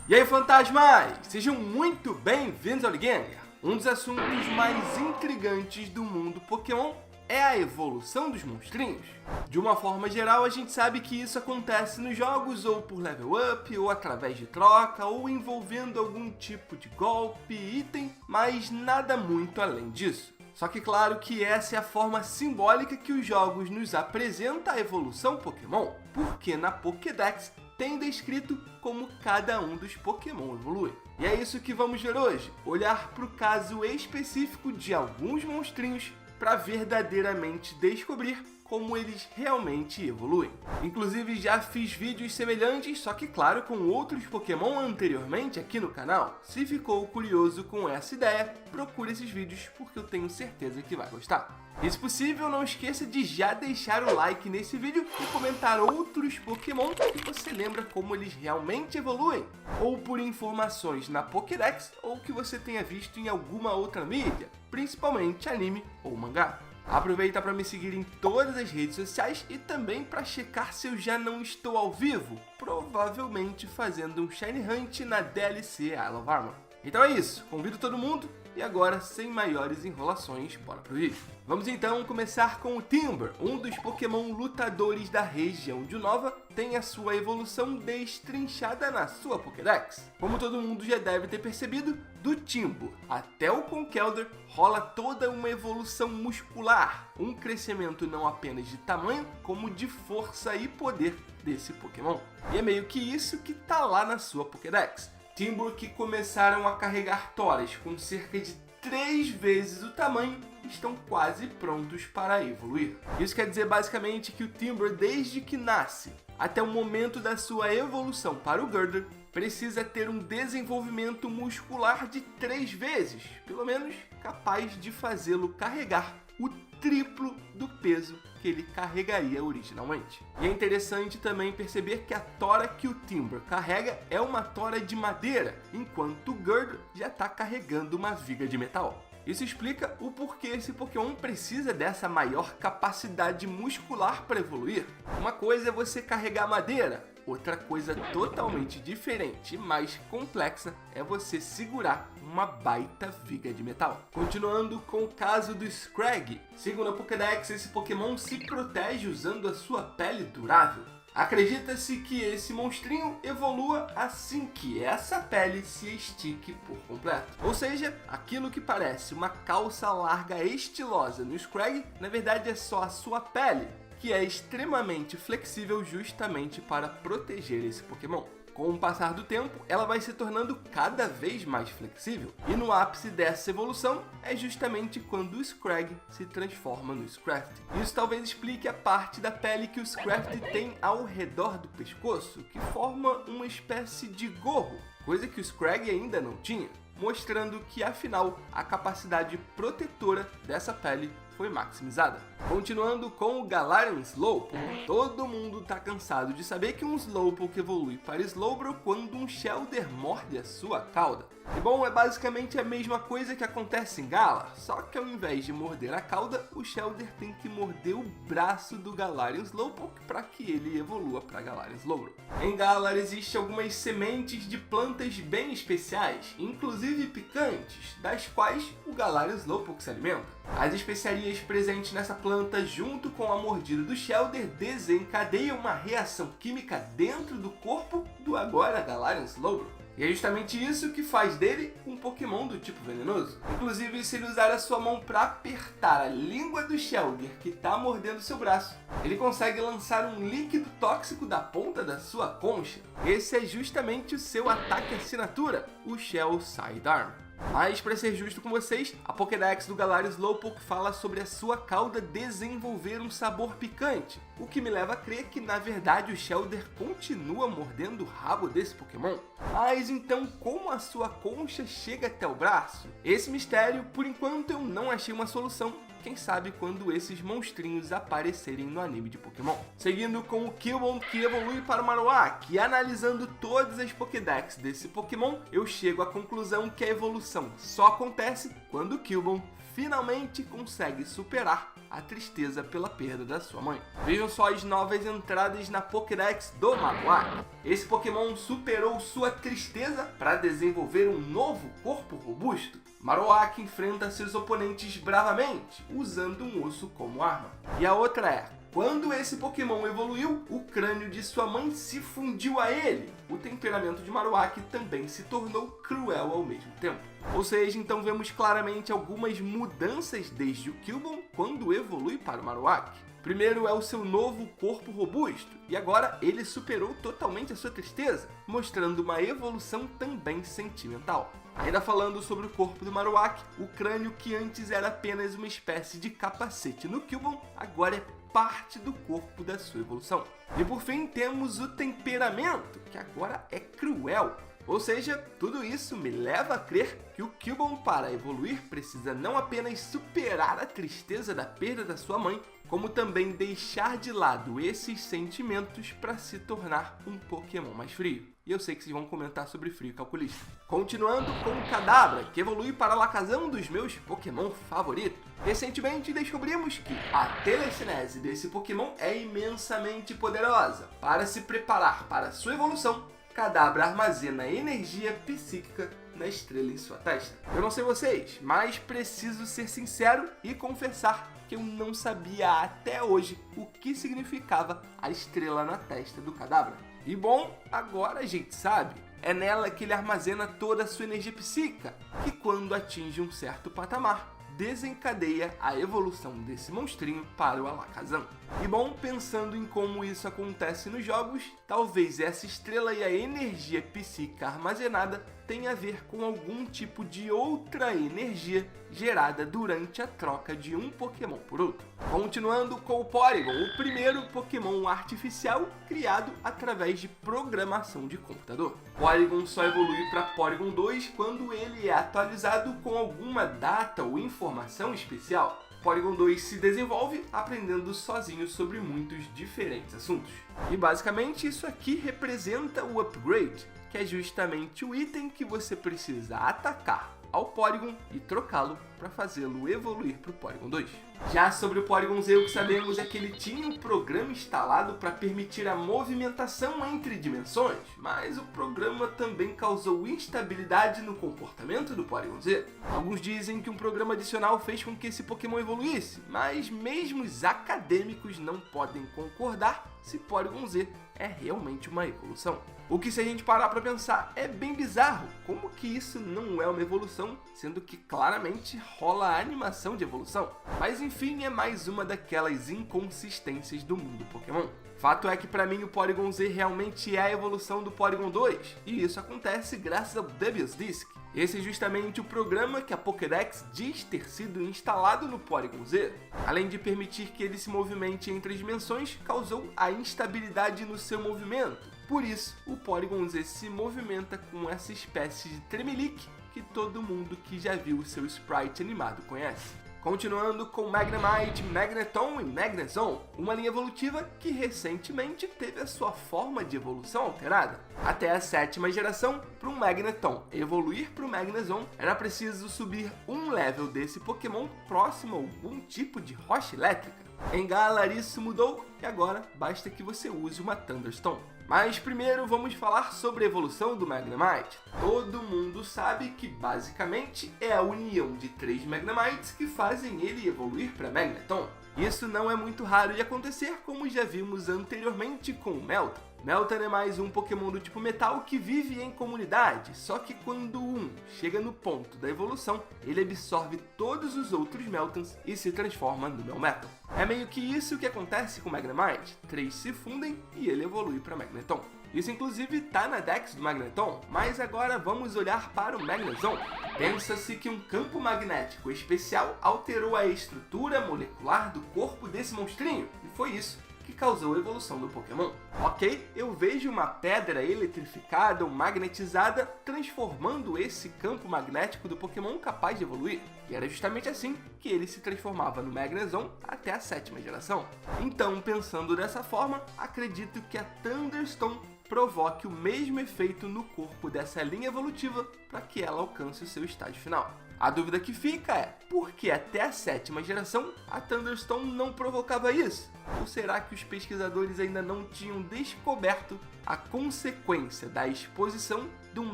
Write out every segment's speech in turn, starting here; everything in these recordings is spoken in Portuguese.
E aí, fantasmas! Sejam muito bem-vindos ao Liganger! Um dos assuntos mais intrigantes do mundo Pokémon é a evolução dos monstrinhos. De uma forma geral, a gente sabe que isso acontece nos jogos ou por level up, ou através de troca, ou envolvendo algum tipo de golpe, item, mas nada muito além disso. Só que claro que essa é a forma simbólica que os jogos nos apresentam a evolução Pokémon, porque na Pokédex tem descrito como cada um dos Pokémon evolui. E é isso que vamos ver hoje, olhar para o caso específico de alguns monstrinhos para verdadeiramente descobrir como eles realmente evoluem. Inclusive já fiz vídeos semelhantes, só que claro, com outros Pokémon anteriormente aqui no canal. Se ficou curioso com essa ideia, procure esses vídeos porque eu tenho certeza que vai gostar. E se possível, não esqueça de já deixar o like nesse vídeo e comentar outros Pokémon que você lembra como eles realmente evoluem, ou por informações na Pokédex, ou que você tenha visto em alguma outra mídia, principalmente anime ou mangá. Aproveita para me seguir em todas as redes sociais e também para checar se eu já não estou ao vivo, provavelmente fazendo um Shiny Hunt na DLC Isle of Armor. Então é isso, convido todo mundo e agora, sem maiores enrolações, bora pro vídeo. Vamos então começar com o Timburr, um dos Pokémon lutadores da região de Unova, tem a sua evolução destrinchada na sua Pokédex. Como todo mundo já deve ter percebido, do Timburr até o Conkeldurr rola toda uma evolução muscular, um crescimento não apenas de tamanho, como de força e poder desse Pokémon. E é meio que isso que tá lá na sua Pokédex. Timburr que começaram a carregar toras com cerca de 3 vezes o tamanho estão quase prontos para evoluir. Isso quer dizer basicamente que o Timburr, desde que nasce até o momento da sua evolução para o Gurdurr, precisa ter um desenvolvimento muscular de 3 vezes, pelo menos capaz de fazê-lo carregar o triplo do peso que ele carregaria originalmente. E é interessante também perceber que a tora que o Timburr carrega é uma tora de madeira, enquanto o Gurdurr já está carregando uma viga de metal. Isso explica o porquê esse Pokémon precisa dessa maior capacidade muscular para evoluir. Uma coisa é você carregar madeira, outra coisa totalmente diferente e mais complexa é você segurar uma baita viga de metal. Continuando com o caso do Scraggy, segundo a Pokédex, esse Pokémon se protege usando a sua pele durável. Acredita-se que esse monstrinho evolua assim que essa pele se estique por completo. Ou seja, aquilo que parece uma calça larga estilosa no Scraggy, na verdade é só a sua pele, que é extremamente flexível justamente para proteger esse Pokémon. Com o passar do tempo, ela vai se tornando cada vez mais flexível, e no ápice dessa evolução é justamente quando o Scraggy se transforma no Scrafty. Isso talvez explique a parte da pele que o Scrafty tem ao redor do pescoço, que forma uma espécie de gorro, coisa que o Scraggy ainda não tinha, mostrando que afinal a capacidade protetora dessa pele foi maximizada. Continuando com o Galarian Slowpoke, todo mundo tá cansado de saber que um Slowpoke evolui para Slowbro quando um Shelder morde a sua cauda. E bom, é basicamente a mesma coisa que acontece em Galar, só que ao invés de morder a cauda, o Shelder tem que morder o braço do Galarian Slowpoke para que ele evolua para Galarian Slowbro. Em Galar existem algumas sementes de plantas bem especiais, inclusive picantes, das quais o Galarian Slowpoke se alimenta. As especiarias presentes nessa planta, junto com a mordida do Shelder, desencadeiam uma reação química dentro do corpo do agora Galarian Slowbro. E é justamente isso que faz dele um Pokémon do tipo venenoso. Inclusive, se ele usar a sua mão para apertar a língua do Shelder que está mordendo seu braço, ele consegue lançar um líquido tóxico da ponta da sua concha. Esse é justamente o seu ataque assinatura, o Shell Sidearm. Mas, para ser justo com vocês, a Pokédex do Galarian Slowpoke fala sobre a sua cauda desenvolver um sabor picante, o que me leva a crer que, na verdade, o Shelder continua mordendo o rabo desse Pokémon. Mas então, como a sua concha chega até o braço? Esse mistério, por enquanto, eu não achei uma solução. Quem sabe quando esses monstrinhos aparecerem no anime de Pokémon. Seguindo com o Cubone, que evolui para o Marowak, e analisando todas as Pokédex desse Pokémon, eu chego à conclusão que a evolução só acontece quando o Cubone finalmente consegue superar a tristeza pela perda da sua mãe. Vejam só as novas entradas na Pokédex do Marowak. Esse Pokémon superou sua tristeza para desenvolver um novo corpo robusto. Marowak enfrenta seus oponentes bravamente, usando um osso como arma. E a outra é: quando esse Pokémon evoluiu, o crânio de sua mãe se fundiu a ele. O temperamento de Marowak também se tornou cruel ao mesmo tempo. Ou seja, então vemos claramente algumas mudanças desde o Cubone quando evolui para o Marowak. Primeiro é o seu novo corpo robusto, e agora ele superou totalmente a sua tristeza, mostrando uma evolução também sentimental. Ainda falando sobre o corpo do Marowak, o crânio que antes era apenas uma espécie de capacete no Cubone, agora é parte do corpo da sua evolução. E por fim temos o temperamento, que agora é cruel. Ou seja, tudo isso me leva a crer que o Cubone, para evoluir, precisa não apenas superar a tristeza da perda da sua mãe, como também deixar de lado esses sentimentos para se tornar um Pokémon mais frio. E eu sei que vocês vão comentar sobre frio calculista. Continuando com o Kadabra, que evolui para Alakazam, um dos meus Pokémon favoritos. Recentemente descobrimos que a telecinese desse Pokémon é imensamente poderosa. Para se preparar para sua evolução, Kadabra armazena energia psíquica na estrela em sua testa. Eu não sei vocês, mas preciso ser sincero e confessar que eu não sabia até hoje o que significava a estrela na testa do Kadabra. E bom, agora a gente sabe. É nela que ele armazena toda a sua energia psíquica, que quando atinge um certo patamar, desencadeia a evolução desse monstrinho para o Alakazam. E bom, pensando em como isso acontece nos jogos, talvez essa estrela e a energia psíquica armazenada tenha a ver com algum tipo de outra energia gerada durante a troca de um Pokémon por outro. Continuando com o Porygon, o primeiro Pokémon artificial criado através de programação de computador. Porygon só evolui para Porygon 2 quando ele é atualizado com alguma data ou informação especial. Porygon 2 se desenvolve aprendendo sozinho sobre muitos diferentes assuntos. E basicamente isso aqui representa o Upgrade, que é justamente o item que você precisa atacar ao Porygon e trocá-lo para fazê-lo evoluir para o Porygon 2. Já sobre o Porygon Z, o que sabemos é que ele tinha um programa instalado para permitir a movimentação entre dimensões, mas o programa também causou instabilidade no comportamento do Porygon Z. Alguns dizem que um programa adicional fez com que esse Pokémon evoluísse, mas mesmo os acadêmicos não podem concordar se Porygon Z é realmente uma evolução. O que, se a gente parar para pensar, é bem bizarro. Como que isso não é uma evolução, sendo que claramente rola a animação de evolução? Mas enfim, é mais uma daquelas inconsistências do mundo Pokémon. Fato é que para mim o Porygon Z realmente é a evolução do Porygon 2, e isso acontece graças ao Devious Disc. Esse é justamente o programa que a Pokédex diz ter sido instalado no Porygon Z. Além de permitir que ele se movimente entre as dimensões, causou a instabilidade no seu movimento. Por isso, o Porygon Z se movimenta com essa espécie de tremelique que todo mundo que já viu o seu sprite animado conhece. Continuando com Magnemite, Magneton e Magnezone, uma linha evolutiva que recentemente teve a sua forma de evolução alterada. Até a 7ª geração, para um Magneton evoluir para o Magnezone, era preciso subir um level desse Pokémon próximo a algum tipo de rocha elétrica. Em Galar isso mudou e agora basta que você use uma Thunderstone. Mas primeiro vamos falar sobre a evolução do Magnemite. Todo mundo sabe que basicamente é a união de 3 Magnemites que fazem ele evoluir para Magneton. Isso não é muito raro de acontecer, como já vimos anteriormente com o Meltan. Meltan é mais um Pokémon do tipo Metal que vive em comunidade, só que quando um chega no ponto da evolução, ele absorve todos os outros Meltans e se transforma no Melmetal. É meio que isso que acontece com o Magnemite, 3 se fundem e ele evolui para Magneton. Isso inclusive tá na Dex do Magneton, mas agora vamos olhar para o Magnezone. Pensa-se que um campo magnético especial alterou a estrutura molecular do corpo desse monstrinho, e foi isso que causou a evolução do Pokémon. Ok, eu vejo uma pedra eletrificada ou magnetizada transformando esse campo magnético do Pokémon capaz de evoluir. E era justamente assim que ele se transformava no Magnezone até a 7ª geração. Então, pensando dessa forma, acredito que a Thunderstone provoque o mesmo efeito no corpo dessa linha evolutiva para que ela alcance o seu estágio final. A dúvida que fica é, por que até a 7ª geração a Thunderstone não provocava isso? Ou será que os pesquisadores ainda não tinham descoberto a consequência da exposição de um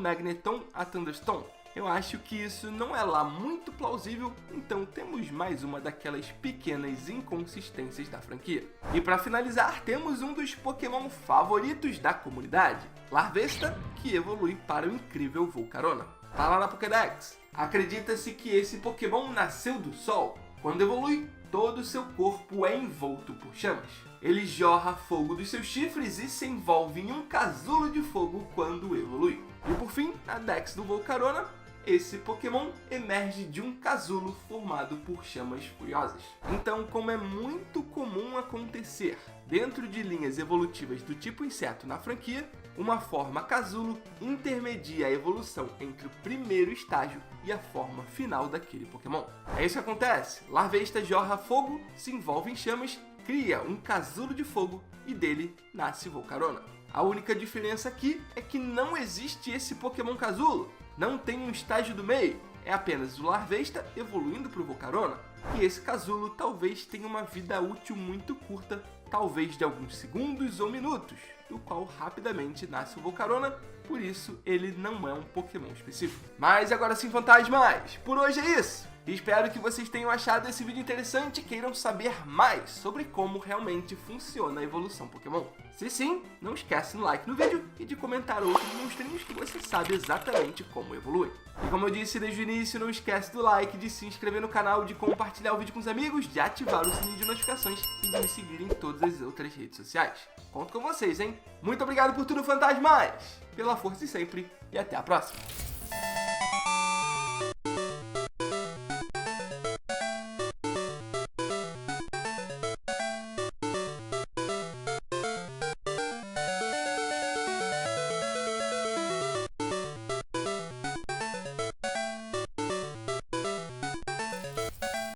Magneton a Thunderstone? Eu acho que isso não é lá muito plausível, então temos mais uma daquelas pequenas inconsistências da franquia. E para finalizar, temos um dos Pokémon favoritos da comunidade, Larvesta, que evolui para o incrível Volcarona. Tá lá na Pokédex. Acredita-se que esse Pokémon nasceu do Sol. Quando evolui, todo o seu corpo é envolto por chamas. Ele jorra fogo dos seus chifres e se envolve em um casulo de fogo quando evolui. E por fim, na Dex do Volcarona, esse Pokémon emerge de um casulo formado por chamas furiosas. Então, como é muito comum acontecer dentro de linhas evolutivas do tipo inseto na franquia, uma forma casulo intermedia a evolução entre o primeiro estágio e a forma final daquele Pokémon. É isso que acontece. Larvesta jorra fogo, se envolve em chamas, cria um casulo de fogo e dele nasce Volcarona. A única diferença aqui é que não existe esse Pokémon casulo. Não tem um estágio do meio, é apenas o Larvesta evoluindo para o Volcarona. E esse casulo talvez tenha uma vida útil muito curta, talvez de alguns segundos ou minutos, do qual rapidamente nasce o Volcarona, por isso ele não é um Pokémon específico. Mas agora sim, fantasmas, por hoje é isso! Espero que vocês tenham achado esse vídeo interessante e queiram saber mais sobre como realmente funciona a evolução Pokémon. Se sim, não esquece no like no vídeo e de comentar outros monstrinhos que você sabe exatamente como evoluem. E como eu disse desde o início, não esquece do like, de se inscrever no canal, de compartilhar o vídeo com os amigos, de ativar o sininho de notificações e de me seguir em todas as outras redes sociais. Conto com vocês, hein? Muito obrigado por tudo, fantasmas! Pela força de sempre e até a próxima!